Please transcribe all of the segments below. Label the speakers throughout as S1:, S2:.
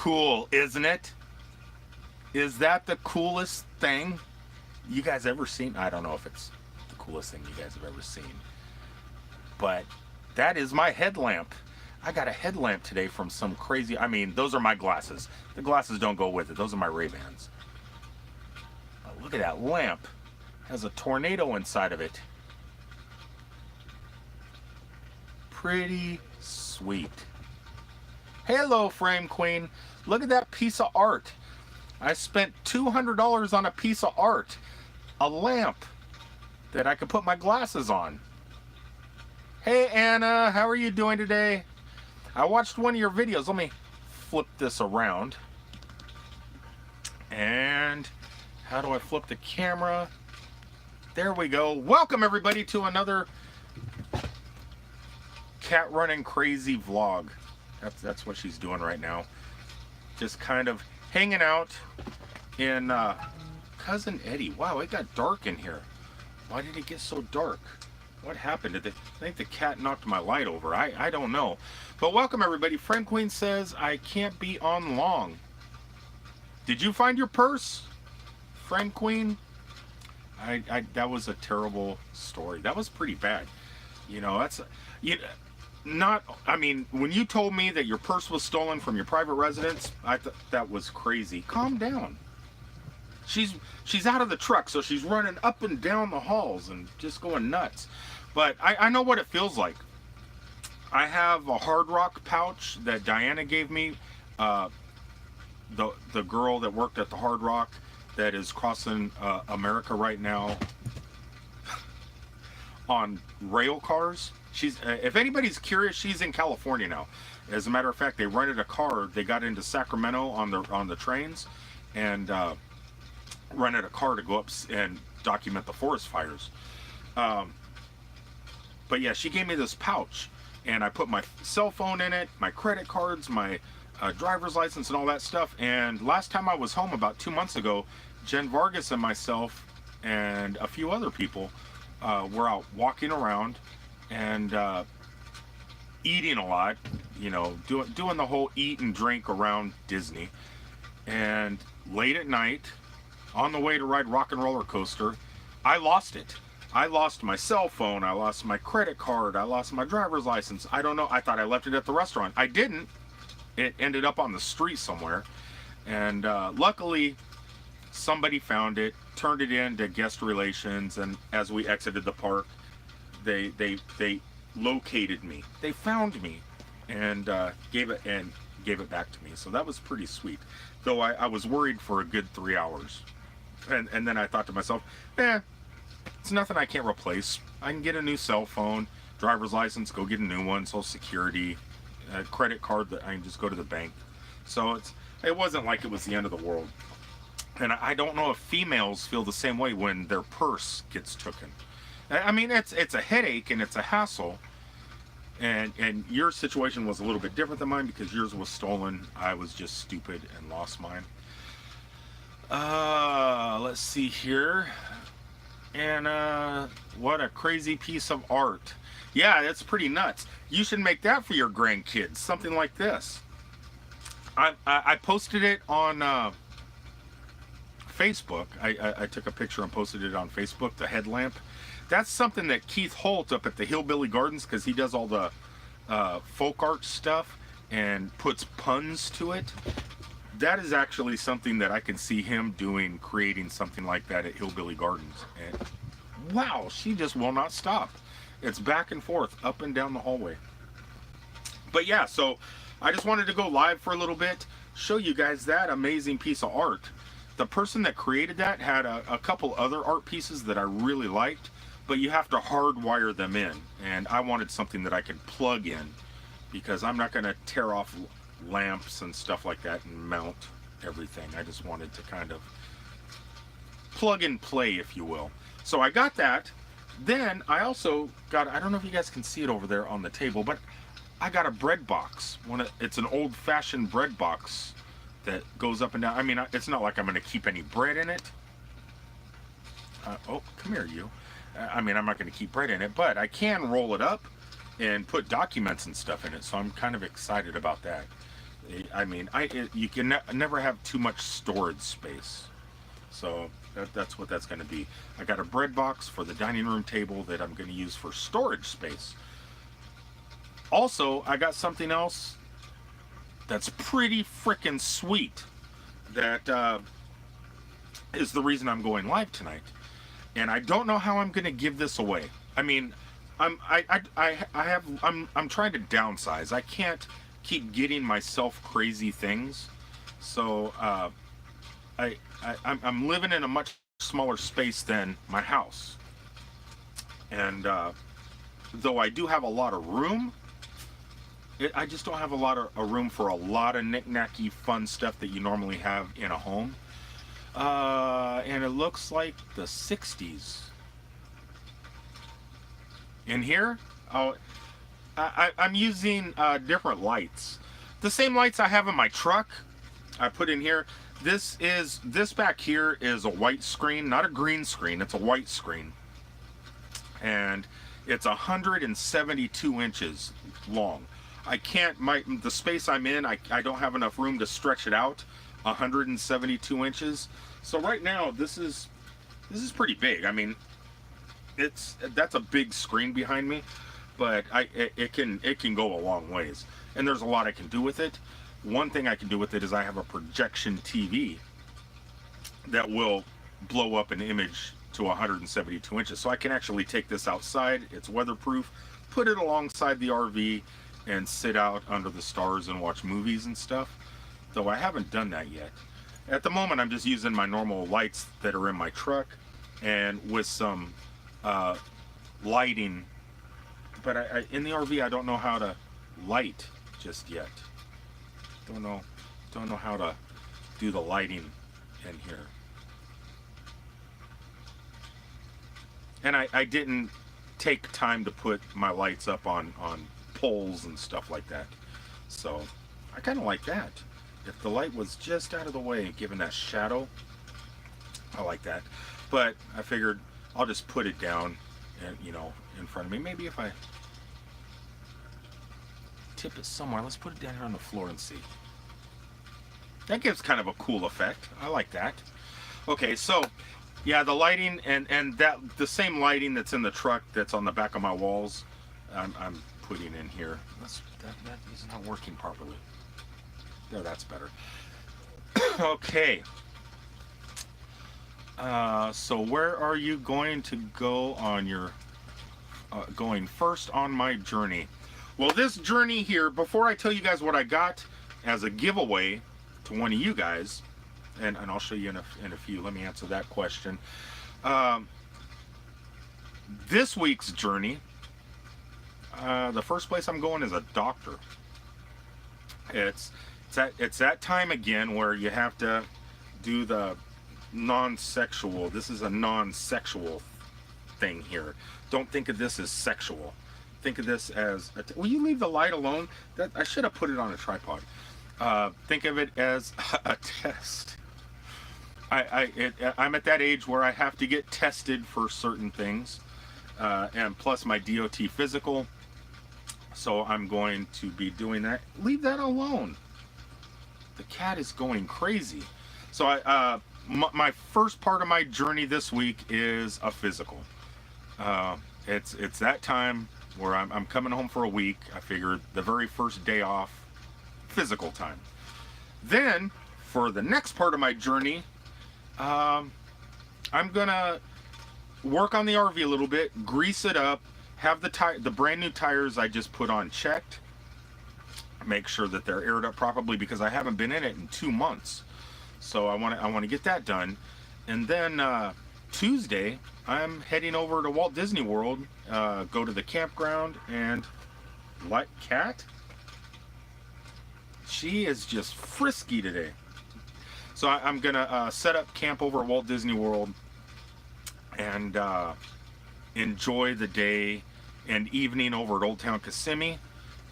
S1: cool, isn't it? Is that the coolest thing you guys ever seen? I don't know if it's the coolest thing you guys have ever seen, but that is my headlamp. I got a headlamp today from some crazy, I mean, those are my glasses. The glasses don't go with it. Those are my Ray-Bans. Oh, look at that lamp. It has a tornado inside of it. Pretty sweet. Hello, Frame Queen. Look at that piece of art. I spent $200 on a piece of art. A lamp that I could put my glasses on. Hey, Anna. How are you doing today? I watched one of your videos. Let me flip this around. And how do I flip the camera? There we go. Welcome, everybody, to another cat running crazy vlog. That's what she's doing right now. Just kind of hanging out in Cousin Eddie. Wow, it got dark in here. Why did it get so dark? What happened? I think the cat knocked my light over. I don't know. But welcome, everybody. Friend Queen says, I can't be on long. Did you find your purse, Friend Queen? That was a terrible story. That was pretty bad. You know, I mean, when you told me that your purse was stolen from your private residence, I thought that was crazy. Calm down. She's out of the truck, so she's running up and down the halls and just going nuts. But I know what it feels like. I have a Hard Rock pouch that Diana gave me. The girl that worked at the Hard Rock that is crossing America right now on rail cars. She's if anybody's curious, she's in California now. As a matter of fact, they rented a car. They got into Sacramento on the trains, and rented a car to go up and document the forest fires. But yeah, she gave me this pouch, and I put my cell phone in it, my credit cards, my driver's license, and all that stuff. And last time I was home about 2 months ago, Jen Vargas and myself and a few other people were out walking around and eating a lot, you know, doing the whole eat and drink around Disney. And late at night, on the way to ride Rock and Roller Coaster, I lost it. I lost my cell phone, I lost my credit card, I lost my driver's license. I don't know, I thought I left it at the restaurant. I didn't. It ended up on the street somewhere. And luckily, somebody found it, turned it in to guest relations, and as we exited the park, they located me. They found me and gave it back to me. So that was pretty sweet. Though I was worried for a good 3 hours. And then I thought to myself, it's nothing I can't replace. I can get a new cell phone, driver's license, go get a new one, Social Security, a credit card that I can just go to the bank. So it wasn't like it was the end of the world. And I don't know if females feel the same way when their purse gets taken. I mean, it's a headache and it's a hassle. And your situation was a little bit different than mine because yours was stolen. I was just stupid and lost mine. Let's see here. And what a crazy piece of art. Yeah, that's pretty nuts. You should make that for your grandkids, something like this. I posted it on Facebook. I took a picture and posted it on Facebook, the headlamp. That's something that Keith Holt up at the Hillbilly Gardens, because he does all the folk art stuff and puts puns to it. That is actually something that I can see him doing, creating something like that at Hillbilly Gardens. And wow, she just will not stop. It's back and forth, up and down the hallway. But yeah, so I just wanted to go live for a little bit, show you guys that amazing piece of art. The person that created that had a couple other art pieces that I really liked, but you have to hardwire them in. And I wanted something that I could plug in, because I'm not going to tear off lamps and stuff like that and mount everything. I just wanted to kind of plug and play, if you will. So I got that. Then I also got, I don't know if you guys can see it over there on the table, but I got a bread box. It's an old-fashioned bread box that goes up and down. I mean, it's not like I'm going to keep any bread in it. Oh, come here, you. I mean, I'm not going to keep bread in it, but I can roll it up and put documents and stuff in it, so I'm kind of excited about that. I mean, you can never have too much storage space. So that's what that's going to be. I got a bread box for the dining room table that I'm going to use for storage space. Also, I got something else that's pretty freaking sweet that is the reason I'm going live tonight. And I don't know how I'm going to give this away. I mean, I'm trying to downsize. I can't keep getting myself crazy things. So I'm living in a much smaller space than my house. And though I do have a lot of room, I just don't have a lot of room for a lot of knick-knacky fun stuff that you normally have in a home. And it looks like the 60s. In here, I'm using different lights. The same lights I have in my truck, I put in here. This back here is a white screen, not a green screen. It's a white screen, and it's 172 inches long. I can't, the space I'm in, I don't have enough room to stretch it out 172 inches. So right now, this is pretty big. I mean, that's a big screen behind me, but it can go a long ways. And there's a lot I can do with it. One thing I can do with it is I have a projection TV that will blow up an image to 172 inches. So I can actually take this outside. It's weatherproof, put it alongside the RV, and sit out under the stars and watch movies and stuff, though I haven't done that yet. At the moment, I'm just using my normal lights that are in my truck and with some lighting, but in the RV I don't know how to light just yet. Don't know how to do the lighting in here. And I didn't take time to put my lights up on poles and stuff like that. So I kind of like that. If the light was just out of the way, giving that shadow, I like that. But I figured I'll just put it down and, in front of me. Maybe if I tip it somewhere, let's put it down here on the floor and see. That gives kind of a cool effect. I like that. Okay, so yeah, the lighting and that the same lighting that's in the truck that's on the back of my walls, I'm putting in here. That is not working properly. There, that's better. Okay. So where are you going to go on your going first on my journey? Well, this journey here, before I tell you guys what I got as a giveaway to one of you guys, and I'll show you in a few. Let me answer that question. This week's journey, the first place I'm going is a doctor. It's that time again where you have to do the non-sexual. This is a non-sexual thing here. Don't think of this as sexual. Think of this as will you leave the light alone? That I should have put it on a tripod. Think of it as a test. I'm at that age where I have to get tested for certain things, and plus my DOT physical. So I'm going to be doing that. Leave that alone. The cat is going crazy. So my first part of my journey this week is a physical. It's that time where I'm coming home for a week. I figured the very first day off, physical time. Then for the next part of my journey, I'm gonna work on the RV a little bit, grease it up, have the brand new tires I just put on checked, make sure that they're aired up properly because I haven't been in it in 2 months. So I want to get that done. And then Tuesday I'm heading over to Walt Disney World, go to the campground, and like cat, she is just frisky today. So I'm gonna set up camp over at Walt Disney World and enjoy the day and evening over at Old Town Kissimmee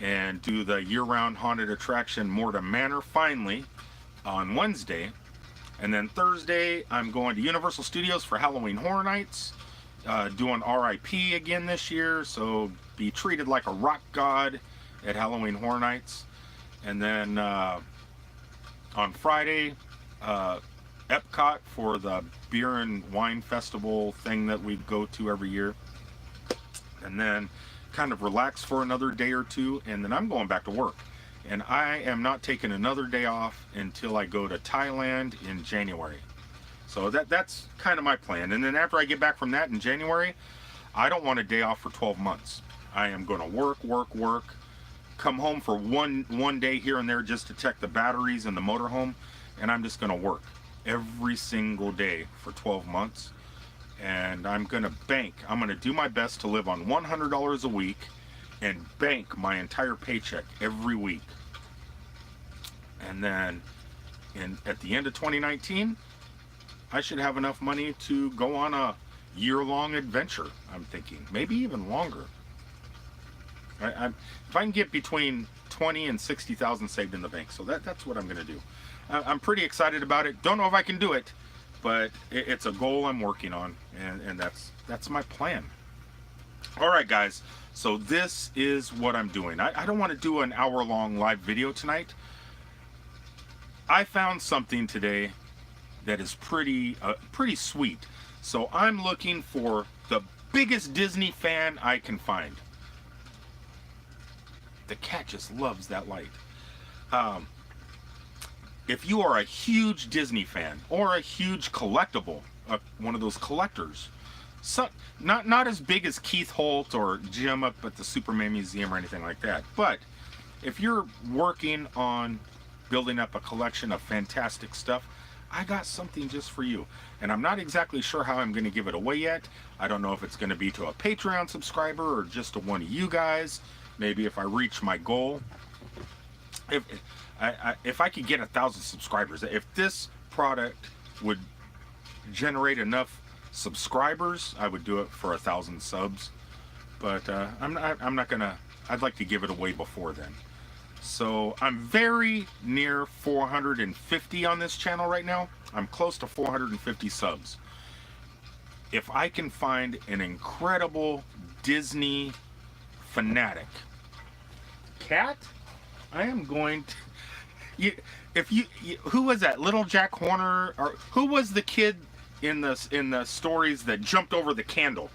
S1: and do the year-round haunted attraction Morta Manor finally on Wednesday. And then Thursday I'm going to Universal Studios for Halloween Horror Nights, doing RIP again this year, so be treated like a rock god at Halloween Horror Nights. And then on Friday, Epcot for the beer and wine festival thing that we go to every year. And then kind of relax for another day or two, and then I'm going back to work. And I am not taking another day off until I go to Thailand in January. So that's kind of my plan. And then after I get back from that in January, I don't want a day off for 12 months. I am going to work, come home for one day here and there just to check the batteries in the motorhome, and I'm just going to work every single day for 12 months. And I'm going to bank. I'm going to do my best to live on $100 a week and bank my entire paycheck every week. And then at the end of 2019, I should have enough money to go on a year-long adventure, I'm thinking. Maybe even longer. If I can get between 20 and 60,000 saved in the bank. So that's what I'm going to do. I'm pretty excited about it. Don't know if I can do it, but it's a goal I'm working on, and that's my plan. All right, guys, so this is what I'm doing. I don't want to do an hour-long live video tonight. I found something today that is pretty sweet. So I'm looking for the biggest Disney fan I can find. The cat just loves that light. If you are a huge Disney fan or a huge collectible, one of those collectors, not as big as Keith Holt or Jim up at the Superman Museum or anything like that, but if you're working on building up a collection of fantastic stuff, I got something just for you. And I'm not exactly sure how I'm going to give it away yet. I don't know if it's going to be to a Patreon subscriber or just to one of you guys. Maybe if I reach my goal. If I could get 1,000 subscribers, if this product would generate enough subscribers, I would do it for 1,000 subs. But I'm not gonna. I'd like to give it away before then. So I'm very near 450 on this channel right now. I'm close to 450 subs. If I can find an incredible Disney fanatic cat, I am going to. Who was that? Little Jack Horner, or who was the kid in the stories that jumped over the candle?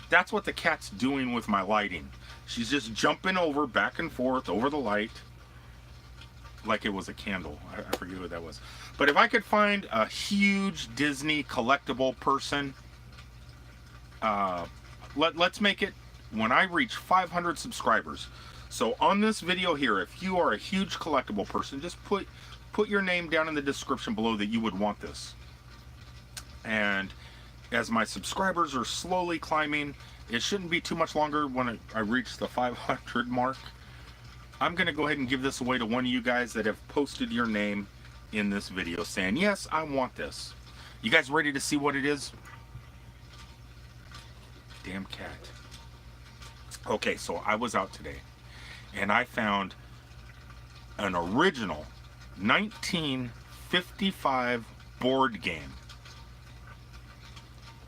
S1: That's what the cat's doing with my lighting. She's just jumping over, back and forth, over the light, like it was a candle. I forget who that was. But if I could find a huge Disney collectible person, let's make it when I reach 500 subscribers. So on this video here, if you are a huge collectible person, just put your name down in the description below that you would want this. And as my subscribers are slowly climbing, it shouldn't be too much longer when I reach the 500 mark. I'm going to go ahead and give this away to one of you guys that have posted your name in this video saying, yes, I want this. You guys ready to see what it is? Damn cat. Okay, so I was out today and I found an original 1955 board game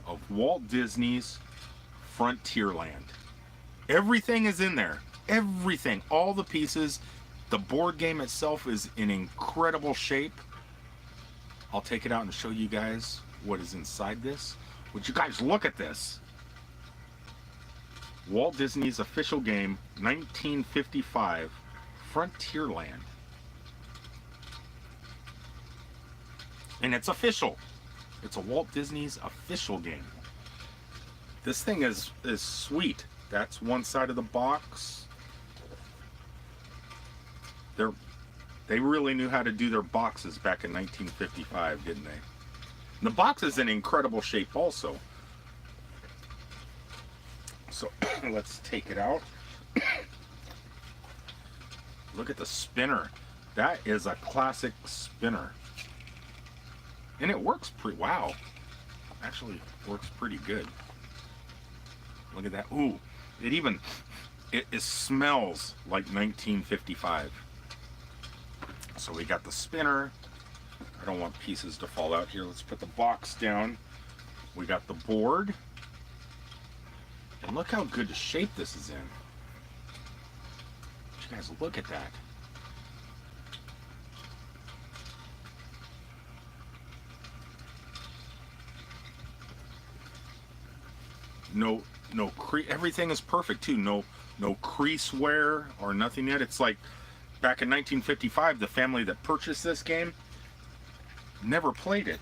S1: of Walt Disney's Frontierland. Everything is in there. Everything. All the pieces. The board game itself is in incredible shape. I'll take it out and show you guys what is inside this. Would you guys look at this? Walt Disney's official game, 1955, Frontierland. And it's official. It's a Walt Disney's official game. This thing is sweet. That's one side of the box. They really knew how to do their boxes back in 1955, didn't they? And the box is in incredible shape also. So let's take it out. Look at the spinner. That is a classic spinner. And it works pretty, wow. Actually works pretty good. Look at that. Ooh, it smells like 1955. So we got the spinner. I don't want pieces to fall out here. Let's put the box down. We got the board. And look how good shape this is in. Did you Guys, look at that. No, everything is perfect too. No crease wear or nothing yet. It's like back in 1955, the family that purchased this game never played it.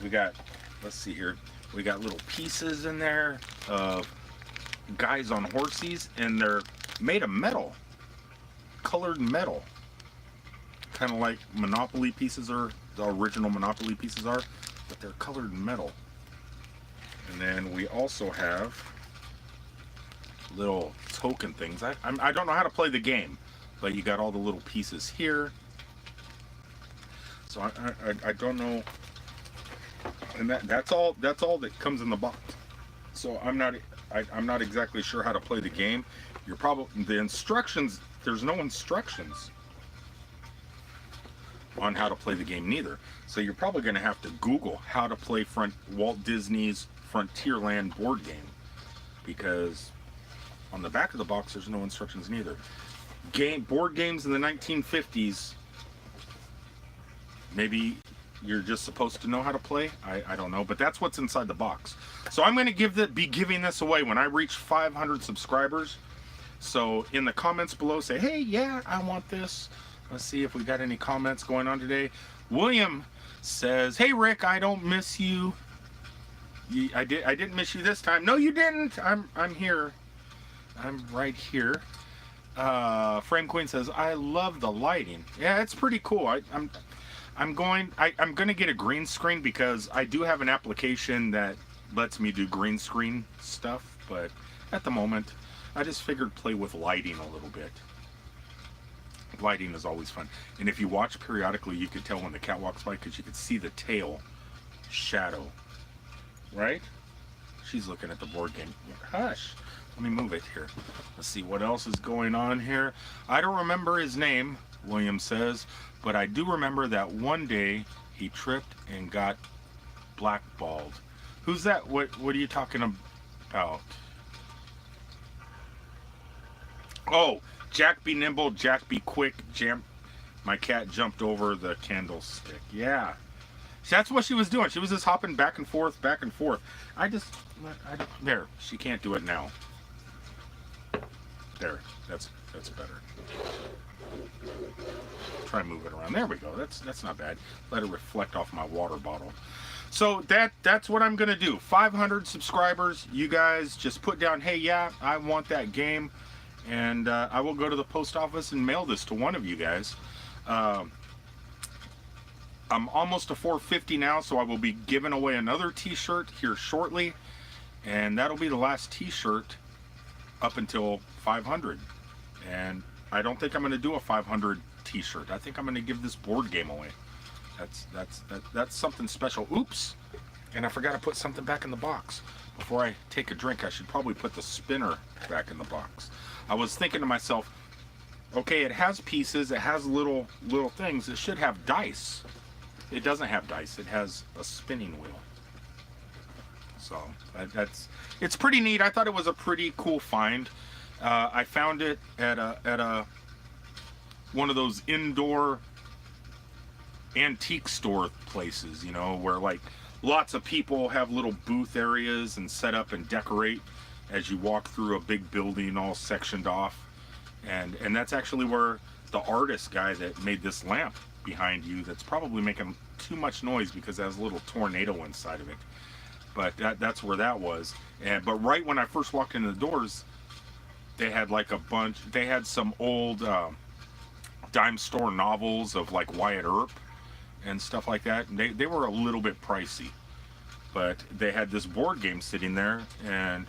S1: We got, let's see here, we got little pieces in there of guys on horses, and they're made of metal, colored metal, kind of like Monopoly pieces are, the original Monopoly pieces are, but they're colored metal. And then we also have little token things. I don't know how to play the game, but you got all the little pieces here. So I don't know, and that's all that comes in the box. So I'm not exactly sure how to play the game. You're probably, the instructions, there's no instructions on how to play the game neither. So you're probably going to have to Google how to play Walt Disney's Frontierland board game, because on the back of the box there's no instructions neither. Board games in the 1950s, maybe you're just supposed to know how to play. I don't know, but that's what's inside the box. So I'm going to be giving this away when I reach 500 subscribers. So in the comments below, say, hey, yeah, I want this. Let's see if we got any comments going on today. William says, hey Rick, I don't miss you. I didn't miss you this time. No, you didn't. I'm here. I'm right here. Frame Queen says, I love the lighting. Yeah, it's pretty cool. I'm gonna get a green screen because I do have an application that lets me do green screen stuff, but at the moment I just figured play with lighting a little bit. Lighting is always fun, and if you watch periodically you could tell when the cat walks by because you could see the tail shadow, right? She's looking at the board game. Hush, let me move it here. Let's see what else is going on here. I don't remember his name, William says, but I do remember that one day he tripped and got blackballed. Who's that? What are you talking about? Oh, Jack be nimble, Jack be quick, my cat jumped over the candlestick. Yeah. That's what she was doing. She was just hopping back and forth, back and forth. There, she can't do it now. There, that's better. Try and move it around. There we go. That's not bad. Let it reflect off my water bottle. So that's what I'm gonna do. 500 subscribers. You guys just put down, hey, yeah, I want that game, and I will go to the post office and mail this to one of you guys. I'm almost to 450 now, so I will be giving away another t-shirt here shortly, and that'll be the last t-shirt up until 500. And I don't think I'm going to do a 500 t-shirt. I think I'm going to give this board game away. That's something special. Oops, and I forgot to put something back in the box. Before I take a drink, I should probably put the spinner back in the box. I was thinking to myself, okay, it has pieces, it has little things, it should have dice. It doesn't have dice, it has a spinning wheel. So it's pretty neat. I thought it was a pretty cool find. I found it at one of those indoor antique store places, you know, where like lots of people have little booth areas and set up and decorate as you walk through a big building all sectioned off. And that's actually where the artist guy that made this lamp behind you, that's probably making too much noise because it has a little tornado inside of it, but that's where that was. But right when I first walked into the doors, they had like they had some old dime store novels of like Wyatt Earp and stuff like that, and they were a little bit pricey, but they had this board game sitting there, and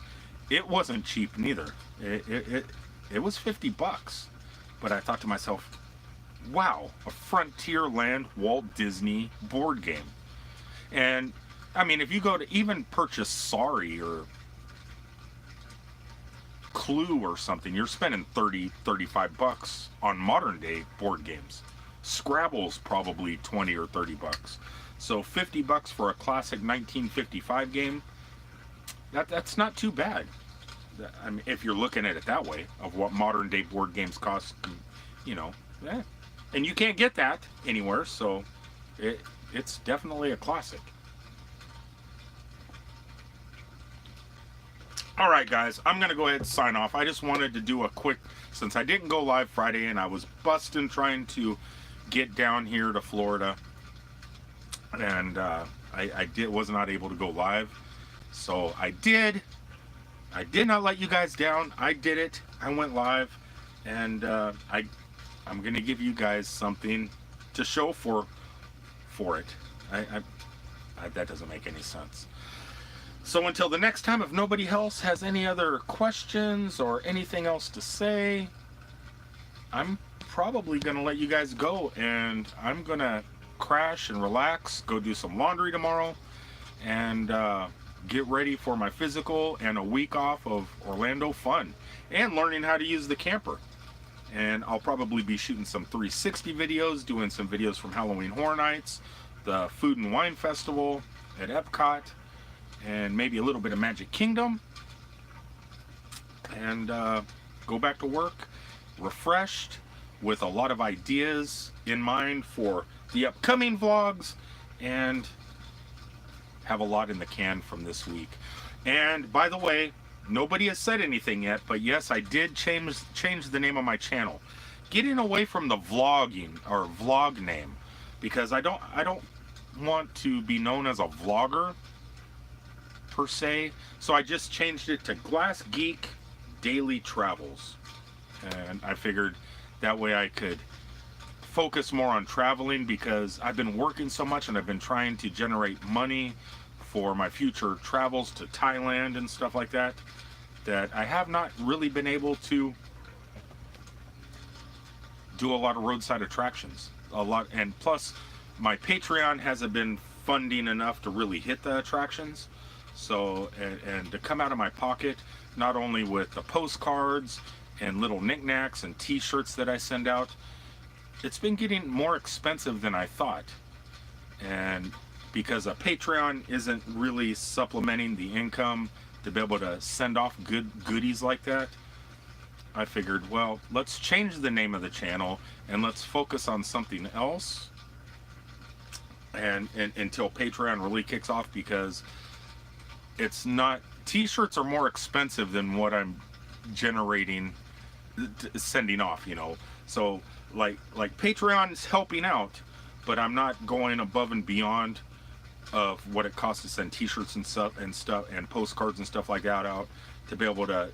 S1: it wasn't cheap neither. It was 50 bucks, but I thought to myself, wow, a Frontierland Walt Disney board game. And I mean, if you go to even purchase Sorry or Clue or something, you're spending 35 bucks on modern day board games. Scrabble's probably 20 or 30 bucks. So 50 bucks for a classic 1955 game, that's not too bad. I mean, if you're looking at it that way, of what modern day board games cost, you know, and you can't get that anywhere, so it's definitely a classic. All right, guys, I'm gonna go ahead and sign off. I just wanted to do a quick, since I didn't go live Friday and I was busting trying to get down here to Florida, and I was not able to go live, so I did not let you guys down. I did it. I went live, and I'm gonna give you guys something to show for it. That doesn't make any sense. So until the next time, if nobody else has any other questions or anything else to say, I'm probably going to let you guys go, and I'm going to crash and relax, go do some laundry tomorrow, and get ready for my physical and a week off of Orlando fun and learning how to use the camper. And I'll probably be shooting some 360 videos, doing some videos from Halloween Horror Nights, the Food and Wine Festival at Epcot, and maybe a little bit of Magic Kingdom, and go back to work refreshed with a lot of ideas in mind for the upcoming vlogs, and have a lot in the can from this week. And by the way, nobody has said anything yet, but yes, I did change the name of my channel, getting away from the vlogging or vlog name, because I don't want to be known as a vlogger per se, so I just changed it to Glass Geek Daily Travels, and I figured that way I could focus more on traveling, because I've been working so much and I've been trying to generate money for my future travels to Thailand and stuff like that, that I have not really been able to do a lot of roadside attractions, and plus my Patreon hasn't been funding enough to really hit the attractions. So, and to come out of my pocket, not only with the postcards and little knickknacks and t-shirts that I send out, it's been getting more expensive than I thought. And because a Patreon isn't really supplementing the income to be able to send off goodies like that, I figured, well, let's change the name of the channel and let's focus on something else, and until Patreon really kicks off, because it's not, t-shirts are more expensive than what I'm generating, sending off, you know. So like Patreon is helping out, but I'm not going above and beyond of what it costs to send t-shirts and stuff and postcards and stuff like that out to be able to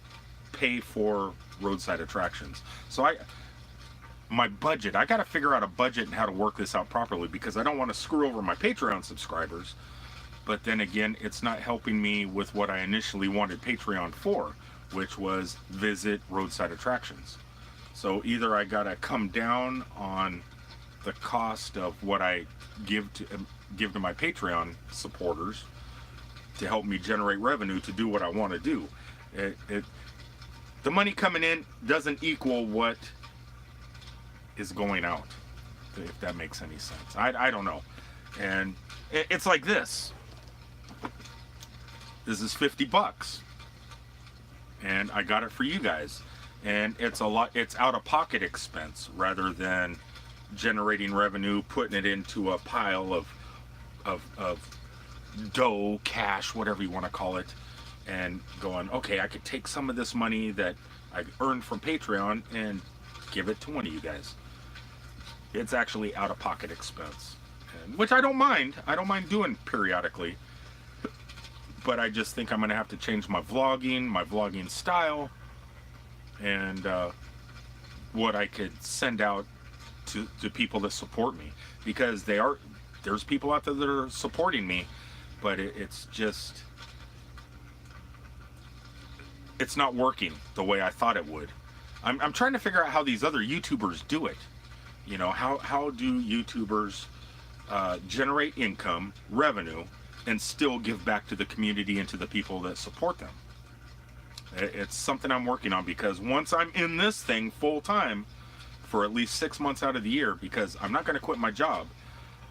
S1: pay for roadside attractions. So my budget, I got to figure out a budget and how to work this out properly, because I don't want to screw over my Patreon subscribers. But then again, it's not helping me with what I initially wanted Patreon for, which was visit roadside attractions. So either I gotta come down on the cost of what I give to my Patreon supporters to help me generate revenue to do what I want to do. The money coming in doesn't equal what is going out, if that makes any sense. I don't know. And it's like this. This is $50, and I got it for you guys, and it's out of pocket expense rather than generating revenue, putting it into a pile of dough, cash, whatever you want to call it, and going, okay, I could take some of this money that I earned from Patreon and give it to one of you guys. It's actually out of pocket expense, which I don't mind. I don't mind doing periodically. But I just think I'm going to have to change my vlogging style, and what I could send out to people that support me, because there's people out there that are supporting me, but it's not working the way I thought it would. I'm trying to figure out how these other YouTubers do it. You know, how do YouTubers generate income, revenue, and still give back to the community and to the people that support them? It's something I'm working on, because once I'm in this thing full time for at least 6 months out of the year, because I'm not going to quit my job,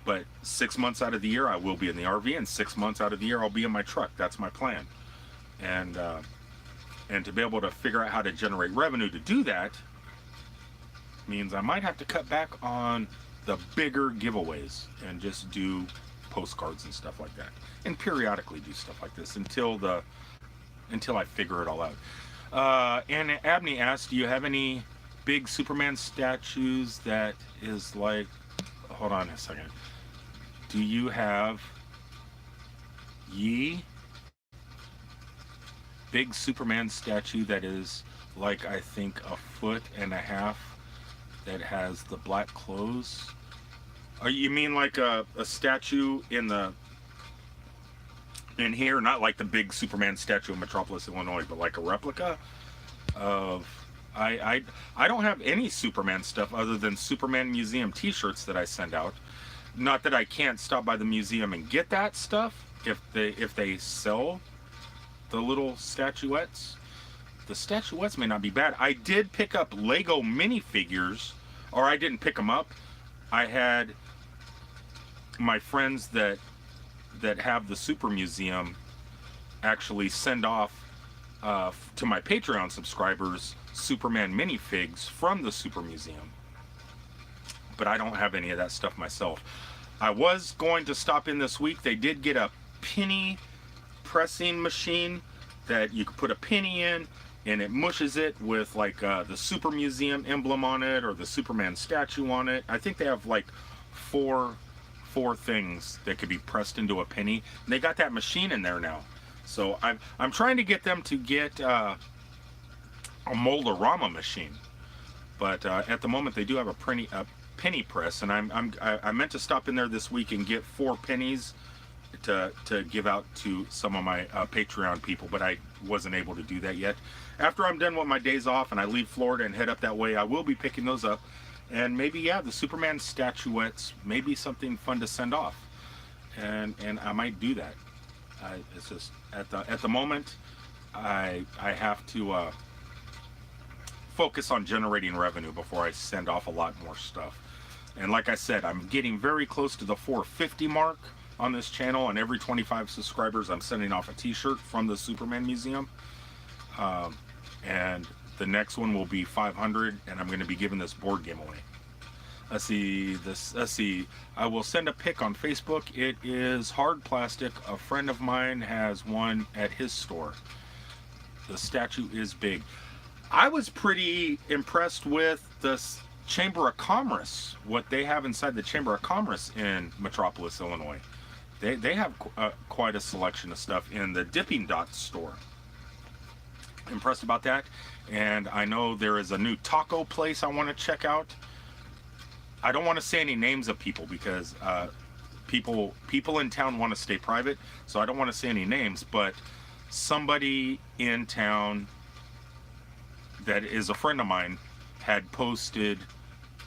S1: but 6 months out of the year I will be in the RV, and 6 months out of the year I'll be in my truck. That's my plan. And And to be able to figure out how to generate revenue to do that means I might have to cut back on the bigger giveaways and just do postcards and stuff like that, and periodically do stuff like this until I figure it all out. And Abney asked, do you have any big Superman statues that is like, hold on a second, do you have big Superman statue that is like, I think, 1.5 feet that has the black clothes? You mean like a statue in here, not like the big Superman statue in Metropolis, Illinois, but like a replica of... I don't have any Superman stuff other than Superman Museum t-shirts that I send out. Not that I can't stop by the museum and get that stuff if they sell the little statuettes. The statuettes may not be bad. I did pick up Lego minifigures, or I didn't pick them up. I had my friends that have the Super Museum actually send off to my Patreon subscribers Superman minifigs from the Super Museum. But I don't have any of that stuff myself. I was going to stop in this week. They did get a penny pressing machine that you could put a penny in and it mushes it with like the Super Museum emblem on it or the Superman statue on it. I think they have like four things that could be pressed into a penny. And they got that machine in there now. So I'm trying to get them to get a Mold-A-Rama machine. But at the moment they do have a penny press, and I meant to stop in there this week and get 4 pennies to give out to some of my Patreon people, but I wasn't able to do that yet. After I'm done with my days off and I leave Florida and head up that way, I will be picking those up, and maybe, yeah, the Superman statuettes may be something fun to send off, and I might do that. It's just at the moment I have to focus on generating revenue before I send off a lot more stuff. And like I said, I'm getting very close to the 450 mark on this channel, and every 25 subscribers I'm sending off a t-shirt from the Superman Museum. And the next one will be 500, and I'm going to be giving this board game away. Let's see, I will send a pic on Facebook. It is hard plastic. A friend of mine has one at his store. The statue is big. I was pretty impressed with this Chamber of Commerce, what they have inside the Chamber of Commerce in Metropolis, Illinois. They have quite a selection of stuff in the Dipping Dots store. Impressed about that. And I know there is a new taco place I want to check out. I don't want to say any names of people because people in town want to stay private, so I don't want to say any names, but somebody in town that is a friend of mine had posted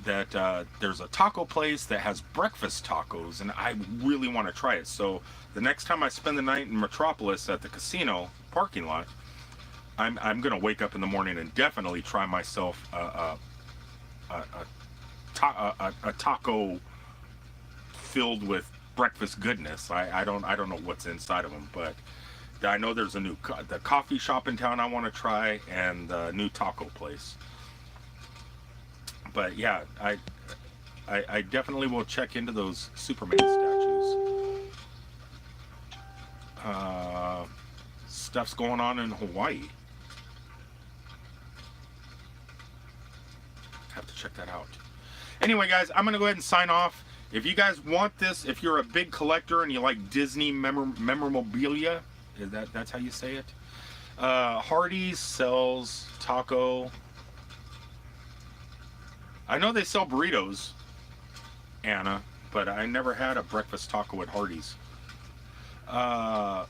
S1: that there's a taco place that has breakfast tacos, and I really want to try it. So the next time I spend the night in Metropolis at the casino parking lot, I'm gonna wake up in the morning and definitely try myself a taco filled with breakfast goodness. I don't know what's inside of them, but I know there's the coffee shop in town I want to try, and the new taco place. But yeah, I definitely will check into those Superman statues. Stuff's going on in Hawaii. Have to check that out. Anyway, guys, I'm gonna go ahead and sign off. If you guys want this, if you're a big collector and you like Disney memorabilia, that's how you say it. Hardee's sells taco. I know they sell burritos, Anna, but I never had a breakfast taco at Hardee's. Oh,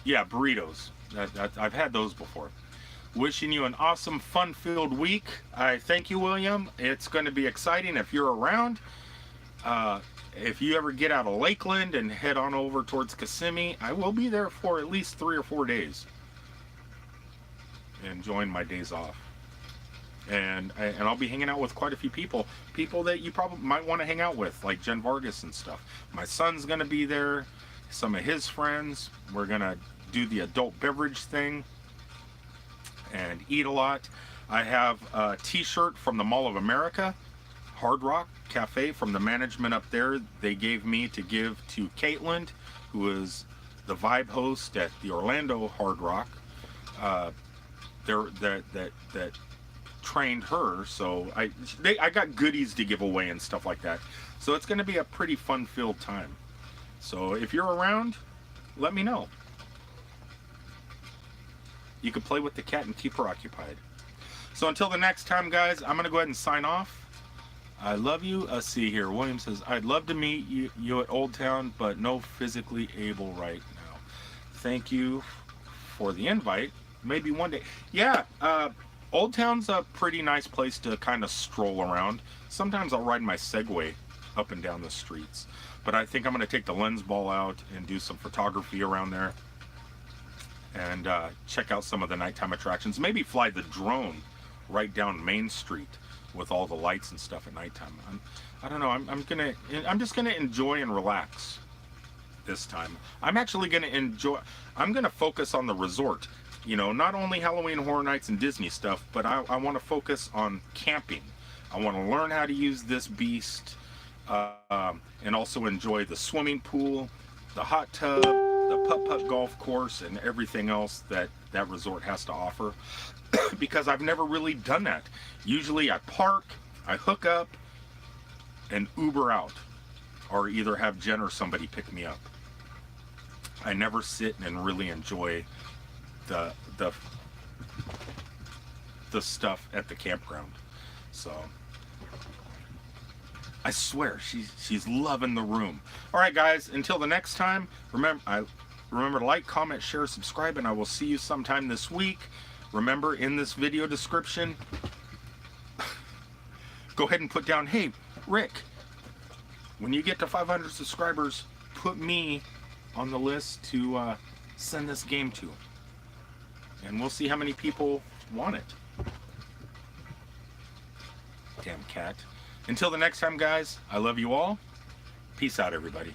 S1: yeah, burritos. I've had those before. Wishing you an awesome, fun-filled week. I thank you, William. It's going to be exciting if you're around. If you ever get out of Lakeland and head on over towards Kissimmee, I will be there for at least 3 or 4 days, enjoying my days off. And I'll be hanging out with quite a few people that you probably might want to hang out with, like Jen Vargas and stuff. My son's going to be there, some of his friends. We're going to do the adult beverage thing. and eat a lot. I have a t-shirt from the Mall of America, Hard Rock Cafe, from the management up there. They gave me to give to Caitlin, who is the vibe host at the Orlando Hard Rock. That trained her, so I got goodies to give away and stuff like that. So it's going to be a pretty fun-filled time. So if you're around, let me know. You can play with the cat and keep her occupied. So until the next time, guys, I'm going to go ahead and sign off. I love you. Let's see here. William says, I'd love to meet you at Old Town, but no physically able right now. Thank you for the invite. Maybe one day. Yeah, Old Town's a pretty nice place to kind of stroll around. Sometimes I'll ride my Segway up and down the streets. But I think I'm going to take the lens ball out and do some photography around there. And check out some of the nighttime attractions. Maybe fly the drone right down Main Street with all the lights and stuff at nighttime. I don't know. I'm just gonna enjoy and relax this time. I'm actually gonna enjoy. I'm gonna focus on the resort. You know, not only Halloween Horror Nights and Disney stuff, but I want to focus on camping. I want to learn how to use this beast, and also enjoy the swimming pool, the hot tub, the putt-putt golf course, and everything else that resort has to offer. Because I've never really done that. Usually I park, I hook up, and Uber out, or either have Jen or somebody pick me up. I never sit and really enjoy the stuff at the campground. So I swear she's loving the room. All right, guys, until the next time, remember to like, comment, share, subscribe, and I will see you sometime this week. Remember, in this video description, go ahead and put down, hey, Rick, when you get to 500 subscribers, put me on the list to send this game to. And we'll see how many people want it. Damn cat. Until the next time, guys, I love you all. Peace out, everybody.